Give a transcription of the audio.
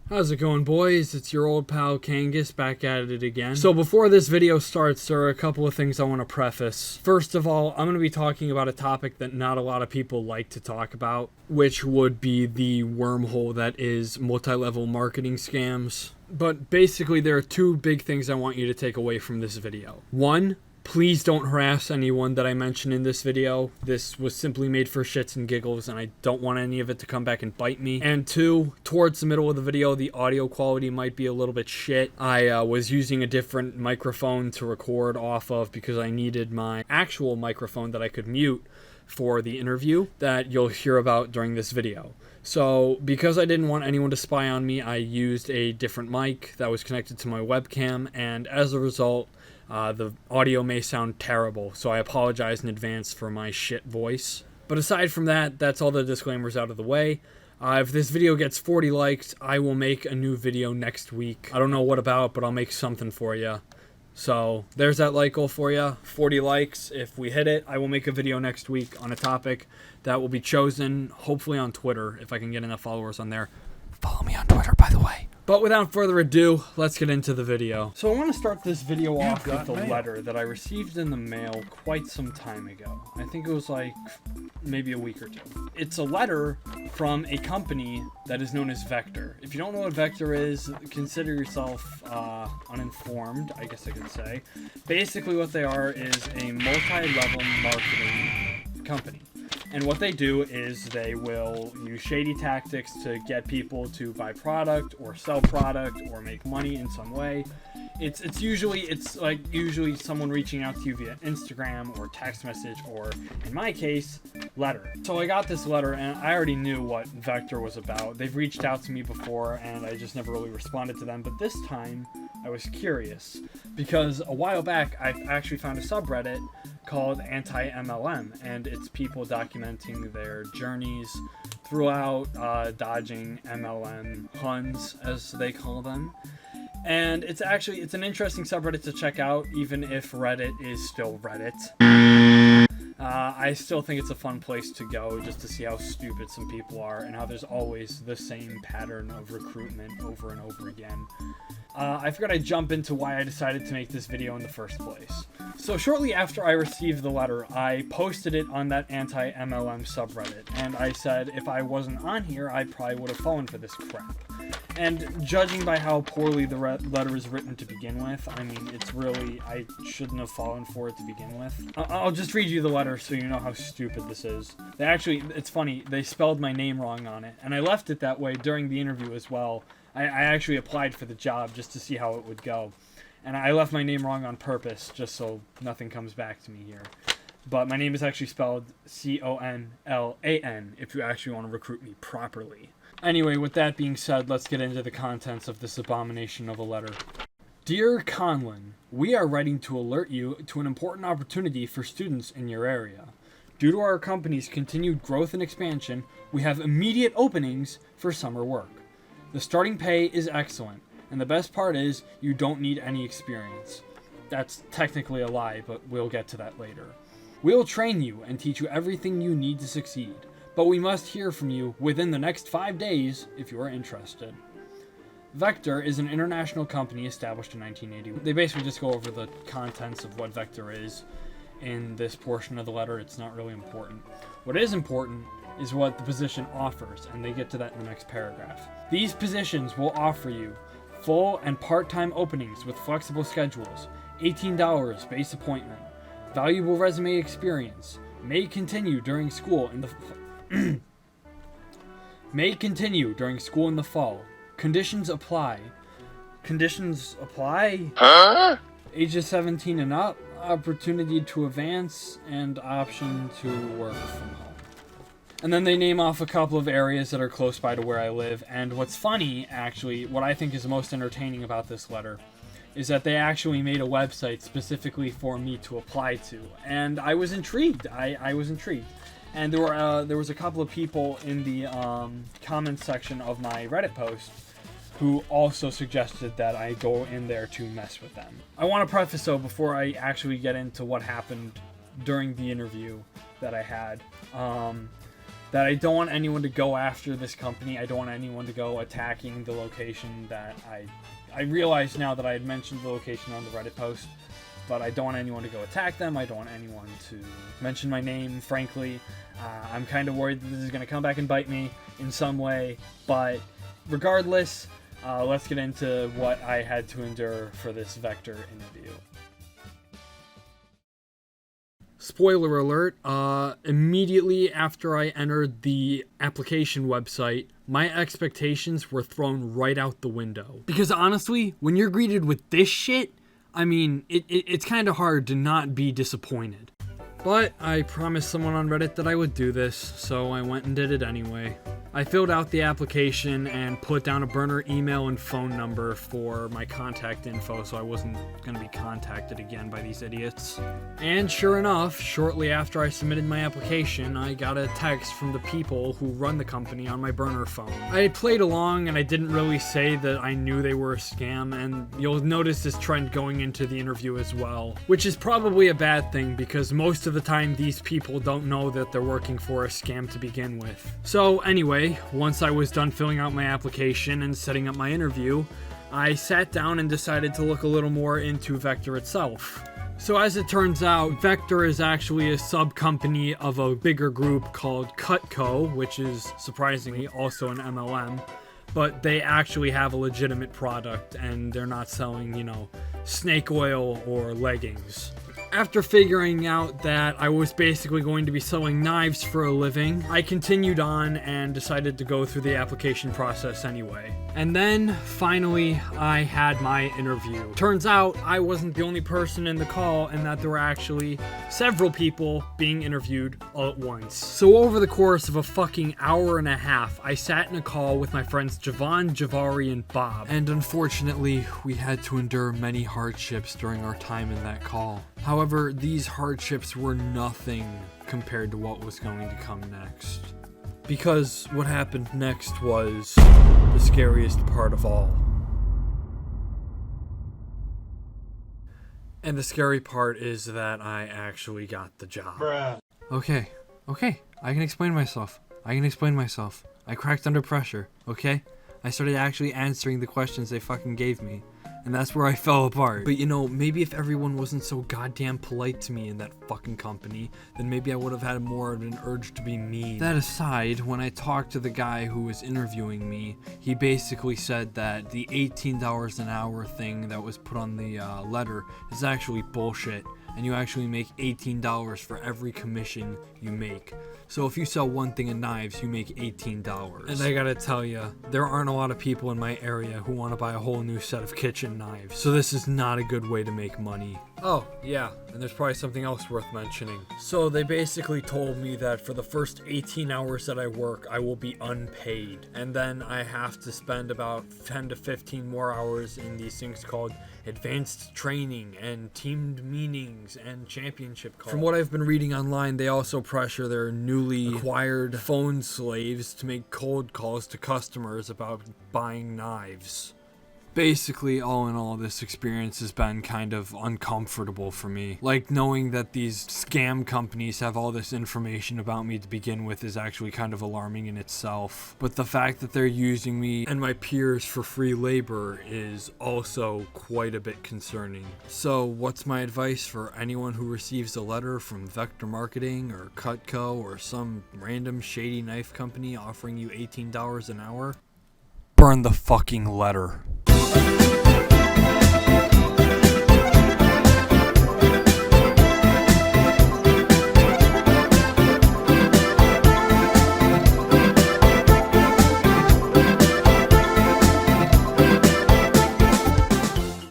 How's it going, boys? It's your old pal Cangus back at it again. So before this video starts, there are a couple of things I want to preface. First of all, I'm going to be talking about a topic that not a lot of people like to talk about, which would be the wormhole that is multi-level marketing scams. But basically, there are two big things I want you to take away from this video. One, please don't harass anyone that I mentioned in this video. This was simply made for shits and giggles, and I don't want any of it to come back and bite me. And two, towards the middle of the video, the audio quality might be a little bit shit. I was using a different microphone to record off of because I needed my actual microphone that I could mute for the interview that you'll hear about during this video. So because I didn't want anyone to spy on me, I used a different mic that was connected to my webcam, and as a result, the audio may sound terrible, so I apologize in advance for my shit voice. But aside from that, that's all the disclaimers out of the way. If this video gets 40 likes, I will make a new video next week. I don't know what about, but I'll make something for you. So there's that like goal for you. 40 likes. If we hit it, I will make a video next week on a topic that will be chosen, hopefully on Twitter, if I can get enough followers on there. Follow me on Twitter, by the way. But without further ado, let's get into the video. So I want to start this video off with a letter that I received in the mail quite some time ago. I think it was like maybe a week or two. It's a letter from a company that is known as Vector. If you don't know what Vector is, consider yourself uninformed, I guess I could say. Basically what they are is a multi-level marketing company. And what they do is they will use shady tactics to get people to buy product or sell product or make money in some way. It's usually someone reaching out to you via Instagram or text message, or in my case, letter. So I got this letter and I already knew what Vector was about. They've reached out to me before and I just never really responded to them, but this time I was curious because a while back I actually found a subreddit called Anti-MLM, and it's people documenting their journeys throughout dodging MLM Huns, as they call them. And it's an interesting subreddit to check out, even if Reddit is still Reddit. I still think it's a fun place to go just to see how stupid some people are and how there's always the same pattern of recruitment over and over again. I figured I'd jump into why I decided to make this video in the first place. So shortly after I received the letter, I posted it on that anti-MLM subreddit, and I said if I wasn't on here, I probably would have fallen for this crap. And judging by how poorly the letter is written to begin with, I mean, it's really, I shouldn't have fallen for it to begin with. I'll just read you the letter so you know how stupid this is. It's funny, they spelled my name wrong on it, and I left it that way during the interview as well. I actually applied for the job just to see how it would go. And I left my name wrong on purpose, just so nothing comes back to me here. But my name is actually spelled C-O-N-L-A-N, if you actually want to recruit me properly. Anyway, with that being said, let's get into the contents of this abomination of a letter. Dear Conlon, we are writing to alert you to an important opportunity for students in your area. Due to our company's continued growth and expansion, we have immediate openings for summer work. The starting pay is excellent, and the best part is you don't need any experience. That's technically a lie, but we'll get to that later. We'll train you and teach you everything you need to succeed, but we must hear from you within the next 5 days if you are interested. Vector is an international company established in 1980. They basically just go over the contents of what Vector is in this portion of the letter. It's not really important. What is important is what the position offers, and they get to that in the next paragraph. These positions will offer you full and part-time openings with flexible schedules, $18 base appointment, valuable resume experience, may continue during school in the fall. Conditions apply. Conditions apply? Huh? Ages 17 and up, opportunity to advance, and option to work from home. And then they name off a couple of areas that are close by to where I live. And what's funny, actually, what I think is the most entertaining about this letter, is that they actually made a website specifically for me to apply to. And I was intrigued. I was intrigued. And there was a couple of people in the comments section of my Reddit post who also suggested that I go in there to mess with them. I want to preface, though, before I actually get into what happened during the interview that I had. that I don't want anyone to go after this company. I don't want anyone to go attacking the location that I realize now that I had mentioned the location on the Reddit post, but I don't want anyone to go attack them. I don't want anyone to mention my name, frankly. I'm kind of worried that this is going to come back and bite me in some way, but regardless, let's get into what I had to endure for this Vector interview. Spoiler alert, immediately after I entered the application website, my expectations were thrown right out the window. Because honestly, when you're greeted with this shit, I mean, it's kind of hard to not be disappointed. But I promised someone on Reddit that I would do this, so I went and did it anyway. I filled out the application and put down a burner email and phone number for my contact info so I wasn't going to be contacted again by these idiots. And sure enough, shortly after I submitted my application, I got a text from the people who run the company on my burner phone. I played along and I didn't really say that I knew they were a scam, and you'll notice this trend going into the interview as well, which is probably a bad thing because most of the time these people don't know that they're working for a scam to begin with. So anyway, once I was done filling out my application and setting up my interview, I sat down and decided to look a little more into Vector itself. So as it turns out, Vector is actually a sub-company of a bigger group called Cutco, which is surprisingly also an MLM, but they actually have a legitimate product and they're not selling, snake oil or leggings. After figuring out that I was basically going to be selling knives for a living, I continued on and decided to go through the application process anyway. And then, finally, I had my interview. Turns out, I wasn't the only person in the call and that there were actually several people being interviewed all at once. So over the course of a fucking hour and a half, I sat in a call with my friends Javon, Javari, and Bob. And unfortunately, we had to endure many hardships during our time in that call. However, these hardships were nothing compared to what was going to come next. Because what happened next was the scariest part of all. And the scary part is that I actually got the job. Bruh. Okay, I can explain myself. I cracked under pressure, okay? I started actually answering the questions they fucking gave me. And that's where I fell apart. But maybe if everyone wasn't so goddamn polite to me in that fucking company, then maybe I would have had more of an urge to be mean. That aside, when I talked to the guy who was interviewing me, he basically said that the $18 an hour thing that was put on the letter is actually bullshit. And you actually make $18 for every commission you make. So if you sell one thing of knives, you make $18. And I gotta tell ya, there aren't a lot of people in my area who want to buy a whole new set of kitchen knives. So this is not a good way to make money. Oh, yeah, and there's probably something else worth mentioning. So they basically told me that for the first 18 hours that I work, I will be unpaid. And then I have to spend about 10 to 15 more hours in these things called advanced training and teamed meetings and championship calls. From what I've been reading online, they also pressure their newly acquired phone slaves to make cold calls to customers about buying knives. Basically, all in all, this experience has been kind of uncomfortable for me. Like, knowing that these scam companies have all this information about me to begin with is actually kind of alarming in itself. But the fact that they're using me and my peers for free labor is also quite a bit concerning. So, what's my advice for anyone who receives a letter from Vector Marketing or Cutco or some random shady knife company offering you $18 an hour? Burn the fucking letter.